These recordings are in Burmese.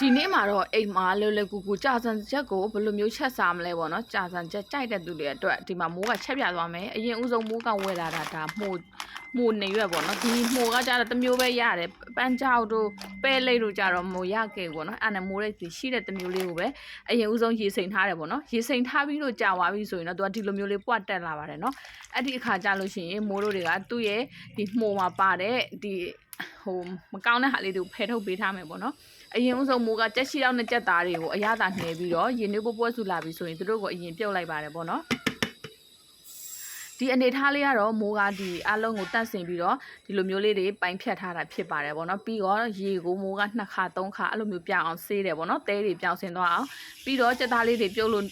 ဒီနေ့မှာတော့အိမ်မှာလွယ်လွယ်ကူကူကြာစံချက်ကိုဘယ်လိုမျိုးချက်စားမလဲပေါ့နော်ကြာစံချက်ကြိုက်တဲ့သူတွေအတွက်ဒီမှာမိုးကချက်ပြသွားမယ်အရင်ဦးဆုံးမိုးကဝယ်လာတာဒါမှုနေရွက်ပေါ့နော်ဒီမှုကကြတော့တစ်မျိုးပဲရတယ်ပန်းကြောက်တို့ပဲလိတ်တို့ကြတော့မိုးရခဲ့ပေါ့နော်အဲ့နဲ့မိုးလေးရှိတဲ့တစ်မျိုးလေးကိုပဲအရင်ဦးဆုံးရေစိမ်ထားတယ်ပေါ့နော်ရေစိမ်ထားပြီးတော့ကြာသွားပြီဆိုရင်တော့သူကဒီလိုမျိုးလေးပွတ်တက်လာပါတယ်နော်အဲ့ဒီအခါကြာလို့ရှိရင်မိုးတို့တွေကသူ့ရဲ့ဒီမှုမှာပါတဲ့ဒီမကောင်းတဲ့ဟာလေးတွေကိုဖယ်ထုတ်ပေးထားမယ်ပေါ့နော်အရင်ဦးဆုံးမိုးကကြက်ရှိတော့နဲ့ကြက်သားတွေကိုအရသာနှဲပြီးတော့ရေနွေးပွဲဆူလာပြီဆိုရင်သူတို့ကိုအရင်ပြုတ်လိုက်ပါတယ်ပေါ့နော်ဒီအနေထားလေးကတော့မိုးကဒီအလုံးကိုတန့်စင်ပြီးတော့ဒီလိုမျိုးလေးတွေပိုင်ဖြတ်ထားတာဖြစ်ပါတယ်ပေါ့နော်ပြီးတော့ရေကိုမိုးက2ခါ3ခါအဲ့လိုမျိုးပြောင်းအောင်ဆေးတယ်ပေါ့နော်တဲတွေပြောင်းစင်သွားအောင်ပြီးတော့ကြက်သားလေးတွေပြုတ်လို့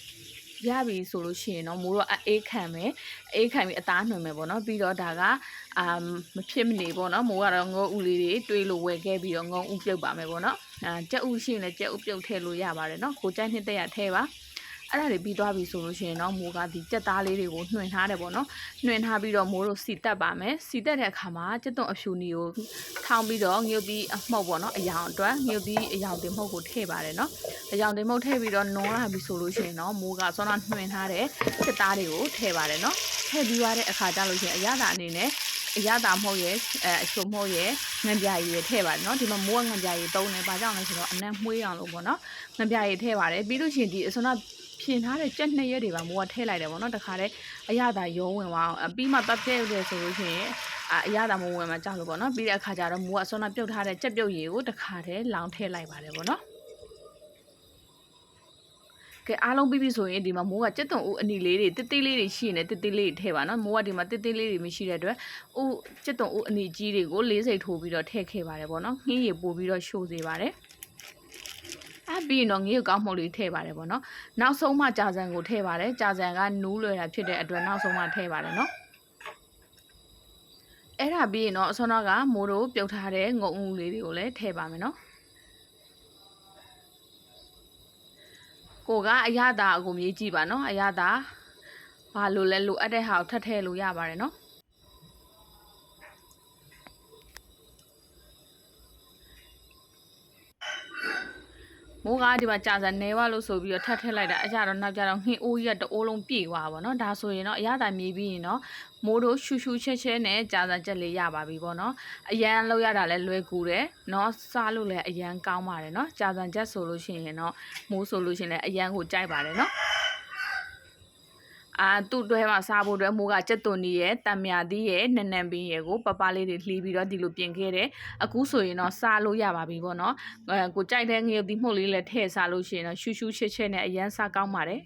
ရပြီဆိုလို့ရှိရင်တော့မိုးတော့အေးခံမယ်အေးခံပြီးအသားနှွင်မယ်ပေါ့နော်ပြီးတော့ဒါကမဖြစ်မနေပေါ့နော်မိုးကတော့ငုံဥလေးတွေတွေးလို့ဝယ်ခဲ့ပြီးတော့ငုံဥပြုတ်ပါမယ်ပေါ့နော်ကြက်ဥရှိရင်လည်းကြက်ဥပြုတ်ထည့်လို့ရပါတယ်နော်ကိုကြိုက်နှစ်တက်ရထည့်ပါအဲ့ဒါတွေပြီးသွားပြီဆိုလို့ရှိရင်တော့မိုးကဒီကြက်သားလေးတွေကိုနှွင်ထားတယ်ပေါ့နော်နှွင်ထားပြီးတော့မိုးတို့စီတက်ပါမယ်စီတက်တဲ့အခါမှာကြက်သွန်အဖြူနီကိုထောင်းပြီးတော့ငြုပ်ပြီးအမှုတ်ပေါ့နော်အယောင်အတွက်ငြုပ်ပြီးအယောင်တင်မှုတ်ကိုထည့်ပါတယ်နော်အယောင်တင်မှုတ်ထည့်ပြီးတော့နွန်လာပြီဆိုလို့ရှိရင်တော့မိုးကစောနာနှွင်ထားတဲ့ကြက်သားတွေကိုထည့်ပါတယ်နော်ထည့်ပြီးသွားတဲ့အခါကျလို့ရှိရင်အရသာအနေနဲ့အရသာမဟုတ်ရဲ့အချို့မဟုတ်ရဲ့ငံပြာရည်တွေထည့်ပါတယ်နော်ဒီမှာမိုးကငံပြာရည်သုံးတယ်ဘာကြောင့်လဲဆိုတော့အနံ့မှွေးအောင်လို့ပေါ့နော်ငံပြာရည်ထည့်ပါတယ်ပြီးလို့ရှိရင်ဒီအစွမ်းပြင်ထားတဲ့ကြက်2ရက်တွေပါမိုးကထည့်လိုက်တယ်ပေါ့နော်တခါတည်းအရသာရုံးဝင်သွားအောင်ပြီးမှပတ်ပြည့်တယ်ဆိုလို့ရှိရင်အရသာမဝင်မှကြောက်လို့ပေါ့နော်ပြီးတဲ့အခါကျတော့မိုးကအစွမ်းပြုတ်ထားတဲ့ကြက်ပြုတ်ရည်ကိုတခါတည်းလောင်ထည့်လိုက်ပါတယ်ပေါ့နော်ကဲအားလုံးပြီးပြီဆိုရင်ဒီမှာမိုးကကြက်သွန်ဦးအနီလေးတွေတစ်သေးလေးတွေရှိနေတစ်သေးလေးတွေထည့်ပါနော်မိုးကဒီမှာတစ်သေးလေးတွေမရှိတဲ့အတွက်ဦးကြက်သွန်ဦးအနီကြီးတွေကို40ထိုးပြီးတော့ထည့်ခဲ့ပါတယ်ပေါ့နော်ငှင်းရည်ပို့ပြီးတော့ရှို့စေပါတယ်ပြီးရင်တော့ငရုတ်ကောင်းမှုလေးထည့်ပါတယ်ပေါ့နော်နောက်ဆုံးမှကြာစံကိုထည့်ပါတယ်ကြာစံကနူးလွယ်တာဖြစ်တဲ့အတွက်နောက်ဆုံးမှထည့်ပါတယ်နော်အဲ့ဒါပြီးရင်တော့အစောကမိုးတို့ပြုတ်ထားတဲ့ငုံဦးလေးတွေကိုလည်းထည့်ပါမယ်နော်ကိုကအရသာအကုန်မြေးကြည့်ပါနော်အရသာဘာလို့လဲလိုအပ်တဲ့ဟာကိုထပ်ထည့်လို့ရပါတယ်နော်မိုးကဒီမှာကြာစံနေဝလို့ဆိုပြီးတော့ထပ်ထည့်လိုက်တာအကြတော့နောက်ကြတော့ငှင်းအိုးကြီးကတအိုးလုံးပြေသွားပါတော့ဒါဆိုရင်တော့အရသာမြေးပြီးရင်တော့မိုးတို့ရှူရှူချက်ချက်နဲ့ကြာစံချက်လေးရပါပြီပေါ့နော်အရန်လောက်ရတာလဲလွယ်ကူတယ်နော်စားလို့လည်းအရန်ကောင်းပါတယ်နော်ကြာစံချက်ဆိုလို့ရှိရင်တော့မိုးဆိုလို့ရှိရင်လည်းအရန်ကိုကြိုက်ပါတယ်နော်သူ့တွဲမှာစားဖို့အတွက်မိုးကကြက်သွန်နီရဲ့တံမြာသီးရဲ့နနံပင်ရဲ့ကိုပပလေးတွေလှီးပြီးတော့ဒီလိုပြင်ခဲ့တယ်အခုဆိုရင်တော့စားလို့ရပါပြီပေါ့နော်ကိုကြိုက်တဲ့ငရုတ်သီးမှုတ်လေးလည်းထည့်စားလို့ရှိရင်တော့ရှူရှူချစ်ချစ်နဲ့အရန်စားကောင်းပါတယ်